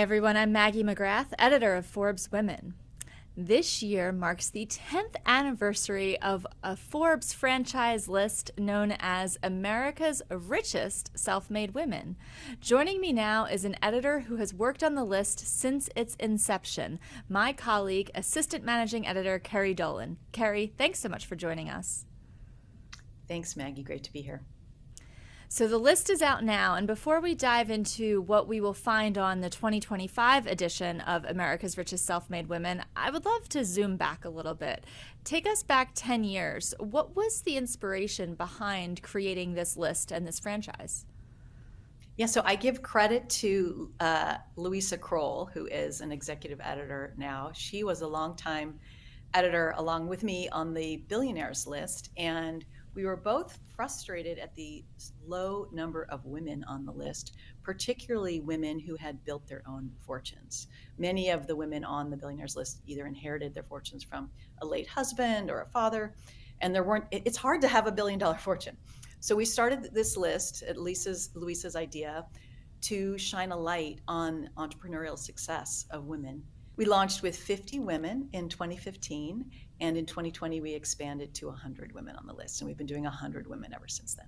everyone, I'm Maggie McGrath, editor of Forbes Women. This year marks the 10th anniversary of a Forbes franchise list known as America's Richest Self-Made Women. Joining me now is an editor who has worked on the list since its inception, my colleague, assistant managing editor Kerry Dolan. Kerry, thanks so much for joining us. Thanks, Maggie. Great to be here. So the list is out now, and before we dive into what we will find on the 2025 edition of America's Richest Self-Made Women, I would love to zoom back a little bit. Take us back 10 years. What was the inspiration behind creating this list and this franchise? Yeah, so I give credit to Louisa Kroll, who is an executive editor now. She was a longtime editor along with me on the billionaires list, and we were both frustrated at the low number of women on the list, particularly women who had built their own fortunes. Many of the women on the billionaires list either inherited their fortunes from a late husband or a father, and it's hard to have a $1 billion fortune. So we started this list at Louisa's idea to shine a light on entrepreneurial success of women. We launched with 50 women in 2015, and in 2020 we expanded to 100 women on the list, and we've been doing 100 women ever since then.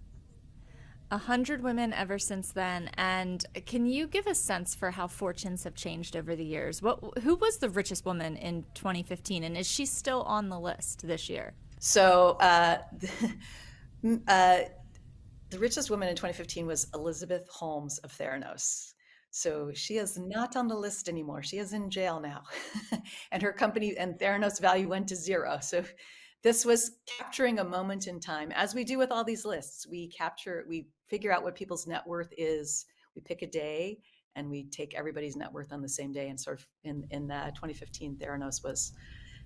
100 women ever since then. And can you give a sense for how fortunes have changed over the years? Who was the richest woman in 2015, and is she still on the list this year? So the richest woman in 2015 was Elizabeth Holmes of Theranos. So she is not on the list anymore. She is in jail now. And her company and Theranos value went to zero. So this was capturing a moment in time. As we do with all these lists, we figure out what people's net worth is. We pick a day and we take everybody's net worth on the same day. And sort of in 2015, Theranos was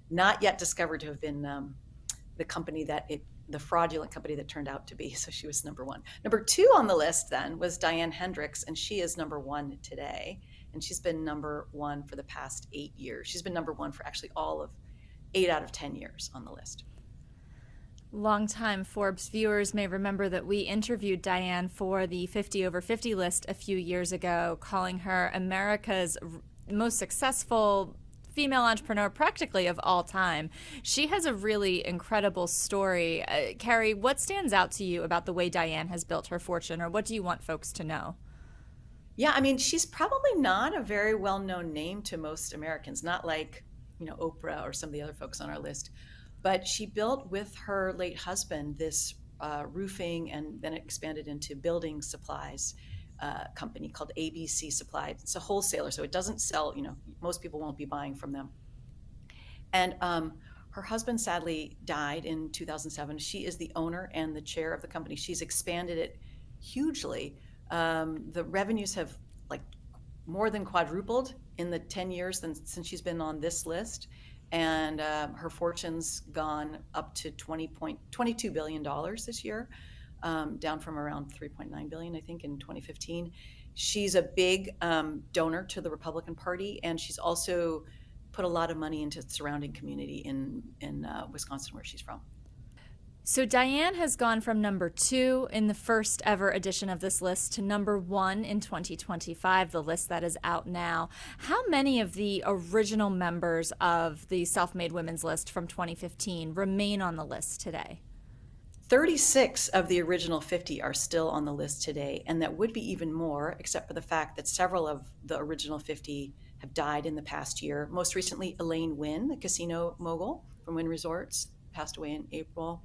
not yet discovered to have been the fraudulent company that turned out to be. So she was number one. Number two on the list then was Diane Hendricks, and she is number one today. And she's been number one for the past 8 years. She's been number one for actually all of 8 out of 10 years on the list. Longtime Forbes viewers may remember that we interviewed Diane for the 50 over 50 list a few years ago, calling her America's most successful female entrepreneur practically of all time. She has a really incredible story. Kerry, what stands out to you about the way Diane has built her fortune, or what do you want folks to know? Yeah, I mean, she's probably not a very well-known name to most Americans, not like, Oprah or some of the other folks on our list. But she built with her late husband this roofing, and then it expanded into building supplies company called ABC Supply. It's a wholesaler, so it doesn't sell, most people won't be buying from them. And her husband sadly died in 2007. She is the owner and the chair of the company. She's expanded it hugely. The revenues have more than quadrupled in the 10 years since she's been on this list. And her fortune's gone up to $22 billion this year. Down from around 3.9 billion, I think, in 2015. She's a big donor to the Republican Party, and she's also put a lot of money into the surrounding community in Wisconsin, where she's from. So Diane has gone from number 2 in the first ever edition of this list to number 1 in 2025, the list that is out now. How many of the original members of the Self-Made Women's list from 2015 remain on the list today? 36 of the original 50 are still on the list today, and that would be even more, except for the fact that several of the original 50 have died in the past year. Most recently, Elaine Wynn, the casino mogul from Wynn Resorts, passed away in April.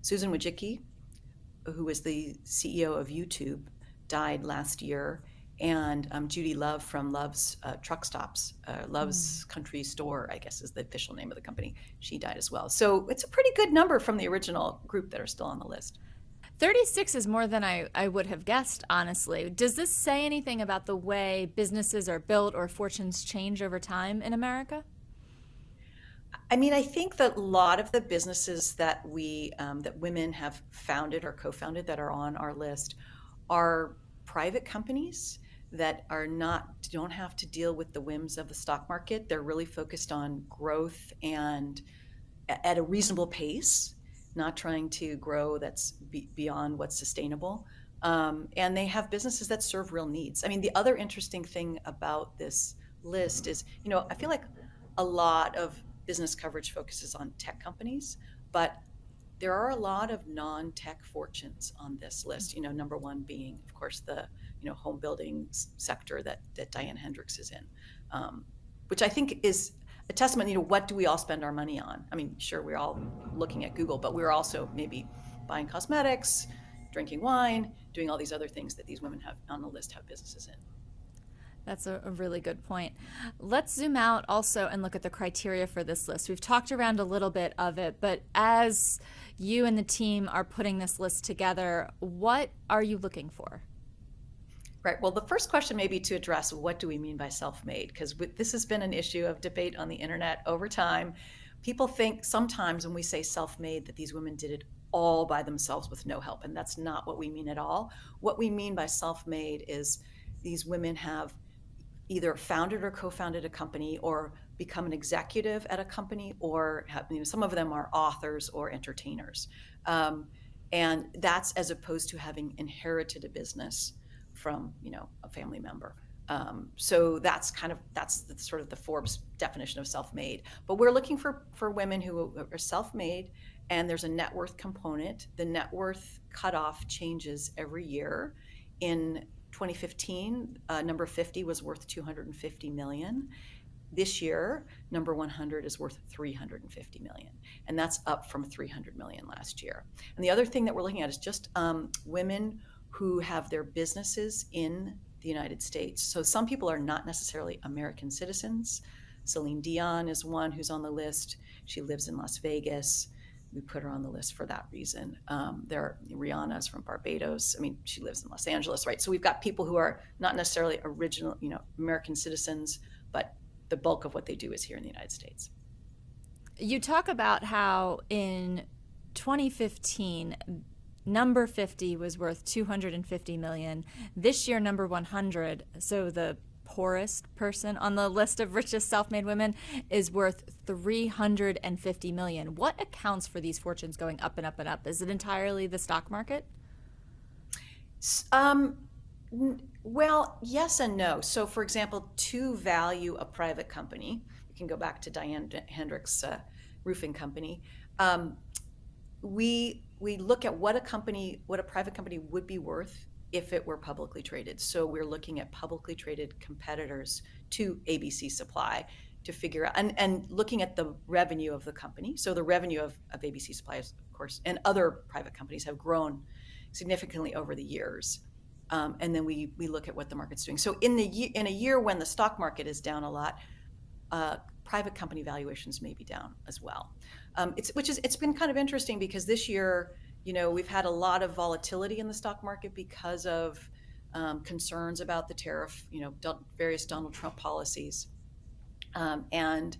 Susan Wojcicki, who was the CEO of YouTube, died last year. And Judy Love from Love's Truck Stops, Love's Country Store, I guess is the official name of the company. She died as well. So it's a pretty good number from the original group that are still on the list. 36 is more than I would have guessed, honestly. Does this say anything about the way businesses are built or fortunes change over time in America? I mean, I think that a lot of the businesses that that women have founded or co-founded that are on our list are private companies that don't have to deal with the whims of the stock market. They're really focused on growth and at a reasonable pace, not trying to grow that's beyond what's sustainable. And they have businesses that serve real needs. I mean, the other interesting thing about this list is, I feel like a lot of business coverage focuses on tech companies, but there are a lot of non-tech fortunes on this list. Number one being, of course, the home building sector that Diane Hendricks is in, which I think is a testament. What do we all spend our money on? I mean, sure, we're all looking at Google, but we're also maybe buying cosmetics, drinking wine, doing all these other things that these women have on the list have businesses in. That's a really good point. Let's zoom out also and look at the criteria for this list. We've talked around a little bit of it, but as you and the team are putting this list together, what are you looking for? Right. Well, the first question may be to address what do we mean by self-made? Because this has been an issue of debate on the internet over time. People think sometimes when we say self-made that these women did it all by themselves with no help, and that's not what we mean at all. What we mean by self-made is these women have either founded or co-founded a company or become an executive at a company, or have, some of them are authors or entertainers. And that's as opposed to having inherited a business from a family member. So that's sort of the Forbes definition of self-made. But we're looking for women who are self-made, and there's a net worth component. The net worth cutoff changes every year. In 2015, number 50 was worth 250 million. This year, number 100 is worth 350 million, and that's up from 300 million last year. And the other thing that we're looking at is just women who have their businesses in the United States. So some people are not necessarily American citizens. Celine Dion is one who's on the list. She lives in Las Vegas. We put her on the list for that reason. Rihanna is from Barbados. I mean, she lives in Los Angeles, right? So we've got people who are not necessarily original, American citizens, but the bulk of what they do is here in the United States. You talk about how in 2015, number 50 was worth 250 million. This year, number 100, so the poorest person on the list of richest self-made women, is worth 350 million. What accounts for these fortunes going up and up and up? Is it entirely the stock market? Well, yes and no. So, for example, to value a private company, you can go back to Diane Hendricks' roofing company. We look at what a private company would be worth if it were publicly traded. So we're looking at publicly traded competitors to ABC Supply to figure out, and looking at the revenue of the company. So the revenue of ABC Supply, of course, and other private companies have grown significantly over the years. And then we look at what the market's doing. So in a year when the stock market is down a lot, private company valuations may be down as well. It's been kind of interesting because this year, we've had a lot of volatility in the stock market because of concerns about the tariff, various Donald Trump policies. And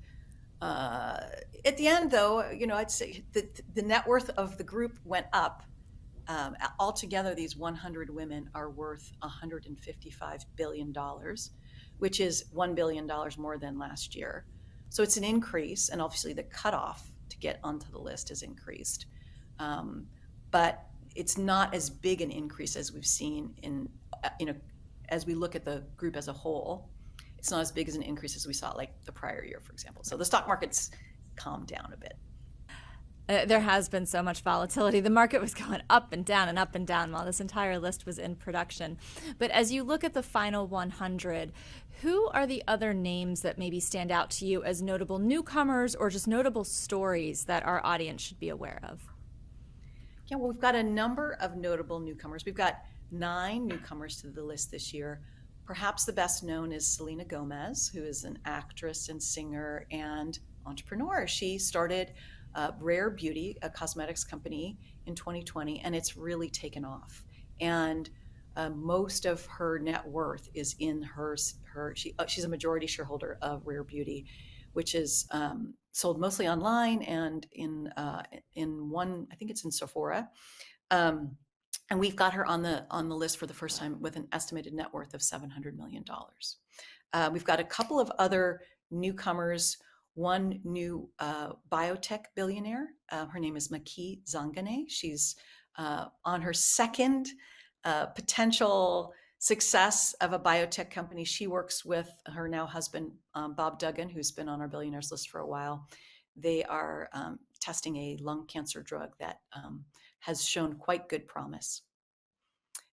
at the end, though, I'd say the net worth of the group went up. Altogether, these 100 women are worth $155 billion, which is $1 billion more than last year. So it's an increase, and obviously the cutoff to get onto the list has increased. But it's not as big an increase as we've seen as we look at the group as a whole. It's not as big as an increase as we saw like the prior year, for example. So the stock market's calmed down a bit. There has been so much volatility. The market was going up and down while this entire list was in production. But as you look at the final 100, who are the other names that maybe stand out to you as notable newcomers or just notable stories that our audience should be aware of? Yeah, well, we've got a number of notable newcomers. We've got 9 newcomers to the list this year. Perhaps the best known is Selena Gomez, who is an actress and singer and entrepreneur. She started Rare Beauty, a cosmetics company, in 2020, and it's really taken off. And most of her net worth is in she's a majority shareholder of Rare Beauty, which is sold mostly online and in one, I think it's in Sephora. And we've got her on the list for the first time with an estimated net worth of $700 million. We've got a couple of other newcomers. One new biotech billionaire. Her name is Maky Zanganeh. She's on her second potential success of a biotech company. She works with her now husband, Bob Duggan, who's been on our billionaires list for a while. They are testing a lung cancer drug that has shown quite good promise.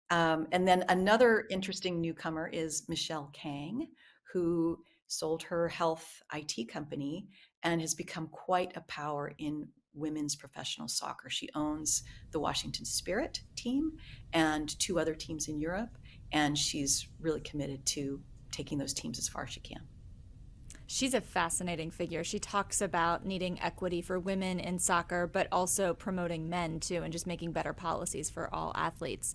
And then another interesting newcomer is Michelle Kang, who sold her health IT company and has become quite a power in women's professional soccer. She owns the Washington Spirit team and two other teams in Europe, and she's really committed to taking those teams as far as she can. She's a fascinating figure. She talks about needing equity for women in soccer, but also promoting men too, and just making better policies for all athletes.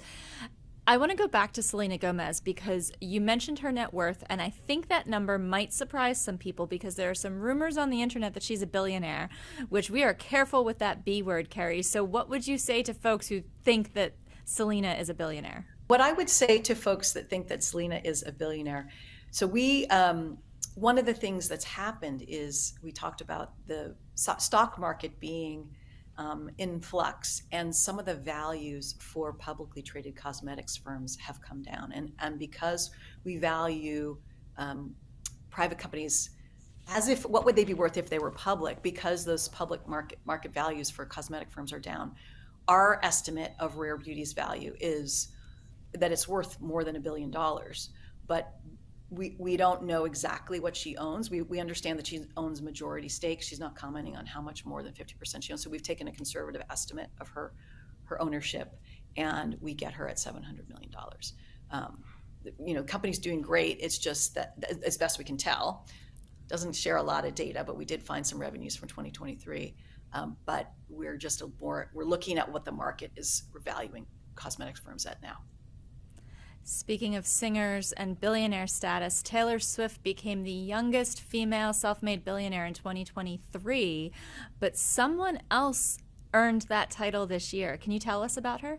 I want to go back to Selena Gomez because you mentioned her net worth, and I think that number might surprise some people because there are some rumors on the internet that she's a billionaire, which we are careful with that B word, Kerry. So what would you say to folks who think that Selena is a billionaire? What I would say to folks that think that Selena is a billionaire, so one of the things that's happened is we talked about the stock market being in flux, and some of the values for publicly traded cosmetics firms have come down. And because we value private companies as if, what would they be worth if they were public? Because those public market values for cosmetic firms are down. Our estimate of Rare Beauty's value is that it's worth more than $1 billion, but we don't know exactly what she owns. We understand that she owns majority stake. She's not commenting on how much more than 50% she owns. So we've taken a conservative estimate of her ownership, and we get her at $700 million. Company's doing great. It's just that, as best we can tell, doesn't share a lot of data, but we did find some revenues from 2023. But we're looking at what the market is valuing cosmetics firms at now. Speaking of singers and billionaire status, Taylor Swift became the youngest female self-made billionaire in 2023, but someone else earned that title this year. Can you tell us about her?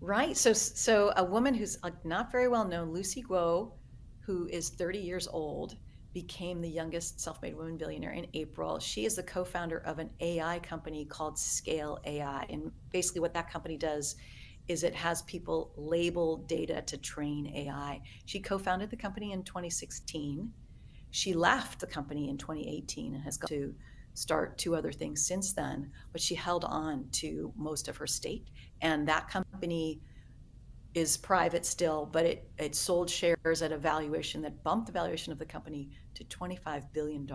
Right. So a woman who's not very well known, Lucy Guo, who is 30 years old, became the youngest self-made woman billionaire in April. She is the co-founder of an AI company called Scale AI. And basically what that company does is it has people label data to train AI. She co-founded the company in 2016. She left the company in 2018 and has got to start two other things since then, but she held on to most of her stake. And that company is private still, but it sold shares at a valuation that bumped the valuation of the company to $25 billion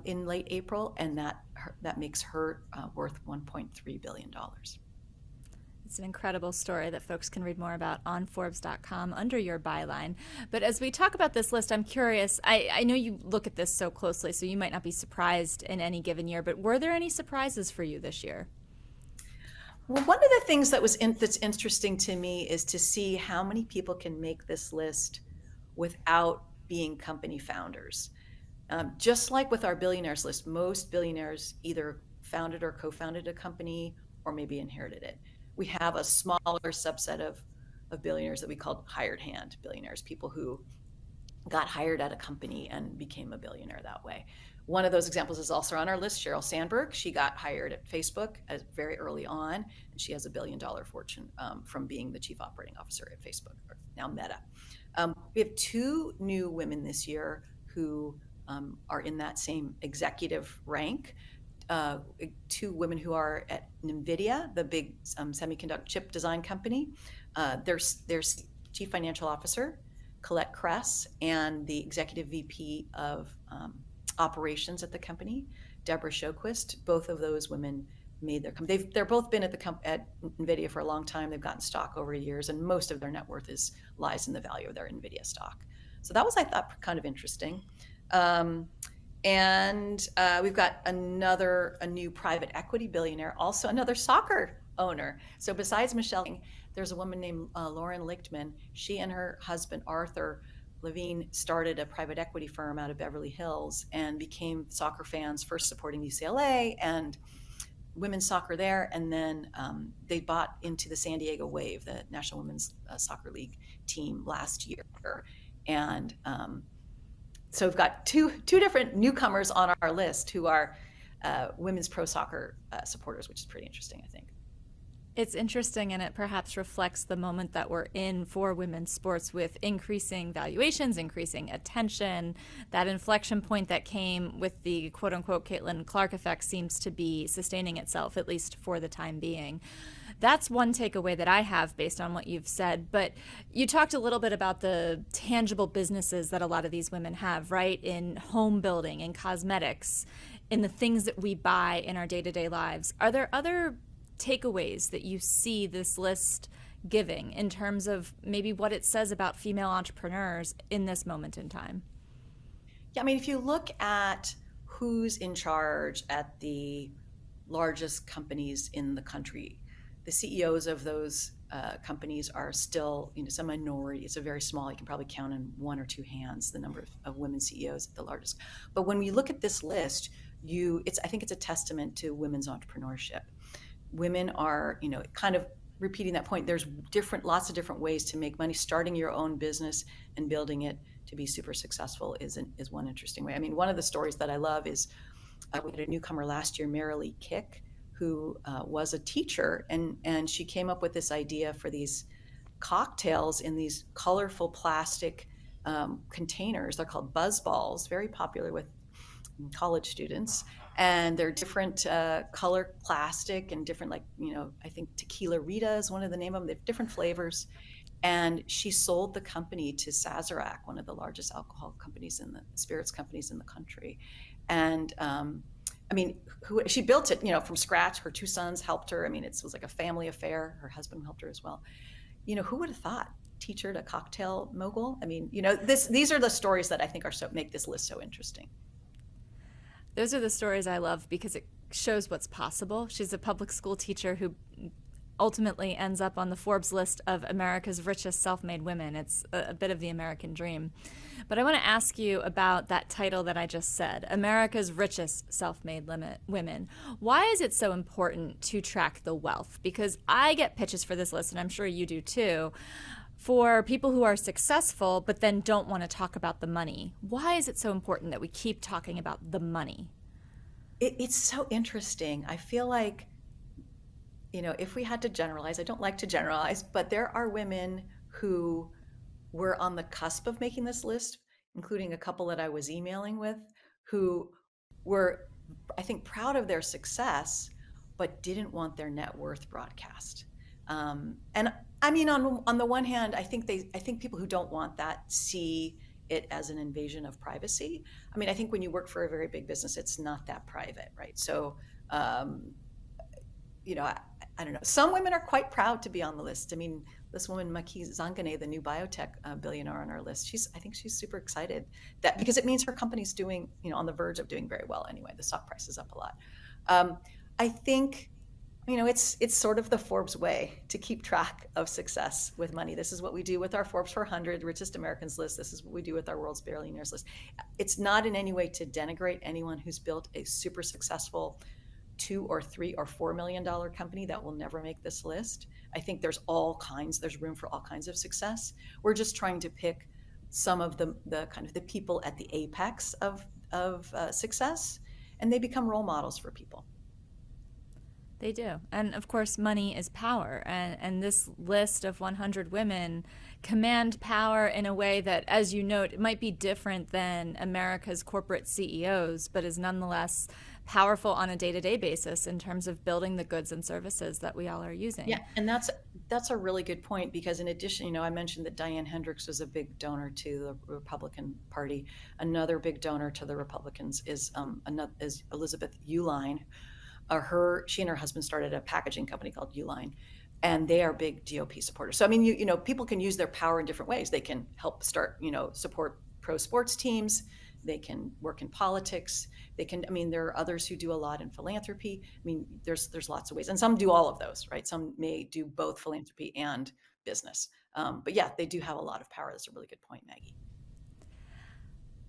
in late April, and that makes her worth $1.3 billion. It's an incredible story that folks can read more about on Forbes.com under your byline. But as we talk about this list, I'm curious, I know you look at this so closely, so you might not be surprised in any given year, but were there any surprises for you this year? Well, one of the things that's interesting to me is to see how many people can make this list without being company founders. Just like with our billionaires list, most billionaires either founded or co-founded a company or maybe inherited it. We have a smaller subset of billionaires that we call hired hand billionaires, people who got hired at a company and became a billionaire that way. One of those examples is also on our list, Sheryl Sandberg. She got hired at Facebook very early on, and she has $1 billion fortune from being the chief operating officer at Facebook, or now Meta. We have two new women this year who are in that same executive rank. Two women who are at NVIDIA, the big semiconductor chip design company. There's chief financial officer, Colette Kress, and the executive VP of operations at the company, Deborah Sjoquist. Both of those women made their company. They're both been at NVIDIA for a long time. They've gotten stock over years, and most of their net worth lies in the value of their NVIDIA stock. So that was, I thought, kind of interesting. And we've got a new private equity billionaire, also another soccer owner. So besides Michelle, there's a woman named Lauren Lichtman. She and her husband, Arthur Levine, started a private equity firm out of Beverly Hills and became soccer fans, first supporting UCLA and women's soccer there. And then they bought into the San Diego Wave, the National Women's Soccer League team, last year. And so we've got two different newcomers on our list who are women's pro soccer supporters, which is pretty interesting, I think. It's interesting, and it perhaps reflects the moment that we're in for women's sports with increasing valuations, increasing attention. That inflection point that came with the quote unquote Caitlin Clark effect seems to be sustaining itself, at least for the time being. That's one takeaway that I have based on what you've said. But you talked a little bit about the tangible businesses that a lot of these women have, right? In home building, in cosmetics, in the things that we buy in our day to day lives. Are there other takeaways that you see this list giving in terms of maybe what it says about female entrepreneurs in this moment in time? Yeah, I mean, if you look at who's in charge at the largest companies in the country, the CEOs of those companies are still, it's a minority. It's a very small. You can probably count in one or two hands the number of women CEOs at the largest. But when we look at this list, I think it's a testament to women's entrepreneurship. Women are, kind of repeating that point. There's lots of different ways to make money. Starting your own business and building it to be super successful is one interesting way. I mean, one of the stories that I love is we had a newcomer last year, Marilee Kick, who was a teacher, and she came up with this idea for these cocktails in these colorful plastic containers. They're called buzz balls, very popular with college students, and they're different color plastic and different, I think Tequila Rita is one of the name of them. They have different flavors. And she sold the company to Sazerac, one of the largest alcohol companies spirits companies in the country. And she built it, from scratch. Her two sons helped her. I mean, it was like a family affair. Her husband helped her as well. Who would have thought? Teacher to cocktail mogul. I mean, these are the stories that I think make this list so interesting. Those are the stories I love because it shows what's possible. She's a public school teacher who ultimately ends up on the Forbes list of America's richest self-made women. It's a bit of the American dream. But I want to ask you about that title that I just said, America's richest self-made women. Why is it so important to track the wealth? Because I get pitches for this list, and I'm sure you do too, for people who are successful but then don't want to talk about the money. Why is it so important that we keep talking about the money? It's so interesting. I feel like, if we had to generalize, I don't like to generalize, but there are women who were on the cusp of making this list, including a couple that I was emailing with, who were, I think, proud of their success, but didn't want their net worth broadcast. And I mean, on the one hand, I think people who don't want that see it as an invasion of privacy. I mean, I think when you work for a very big business, it's not that private, right? So, I don't know. Some women are quite proud to be on the list. I mean, this woman, Maki Zangane, the new biotech billionaire on our list, I think she's super excited because it means her company's doing, on the verge of doing very well anyway. The stock price is up a lot. I think, it's sort of the Forbes way to keep track of success with money. This is what we do with our Forbes 400 Richest Americans list. This is what we do with our World's Billionaires list. It's not in any way to denigrate anyone who's built a super successful $2 or $3 or $4 million company that will never make this list. I think there's room for all kinds of success. We're just trying to pick some of the kind of the people at the apex of success, and they become role models for people. They do. And of course, money is power. And this list of 100 women command power in a way that, as you note, it might be different than America's corporate CEOs, but is nonetheless powerful on a day-to-day basis in terms of building the goods and services that we all are using. Yeah, and that's a really good point, because in addition, I mentioned that Diane Hendricks was a big donor to the Republican Party. Another big donor to the Republicans is Elizabeth Uline. She and her husband started a packaging company called Uline, and they are big GOP supporters. So I mean, people can use their power in different ways. They can help support pro sports teams. They can work in politics. There are others who do a lot in philanthropy. I mean, there's lots of ways, and some do all of those, right? Some may do both philanthropy and business. But yeah, they do have a lot of power. That's a really good point, Maggie.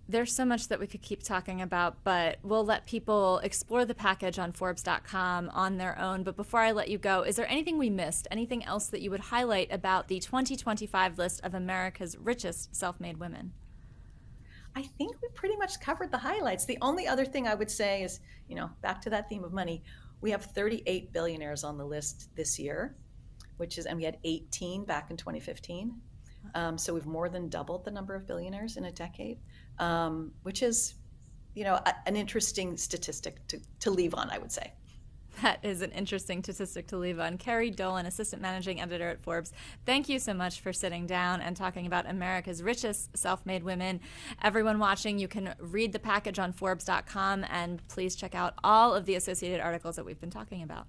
There's so much that we could keep talking about, but we'll let people explore the package on Forbes.com on their own. But before I let you go, is there anything we missed? Anything else that you would highlight about the 2025 list of America's richest self-made women? I think we pretty much covered the highlights. The only other thing I would say is, back to that theme of money, We have 38 billionaires on the list this year, and we had 18 back in 2015. So we've more than doubled the number of billionaires in a decade, which is, an interesting statistic to leave on, I would say. That is an interesting statistic to leave on. Kerry Dolan, Assistant Managing Editor at Forbes, thank you so much for sitting down and talking about America's richest self-made women. Everyone watching, you can read the package on Forbes.com, and please check out all of the associated articles that we've been talking about.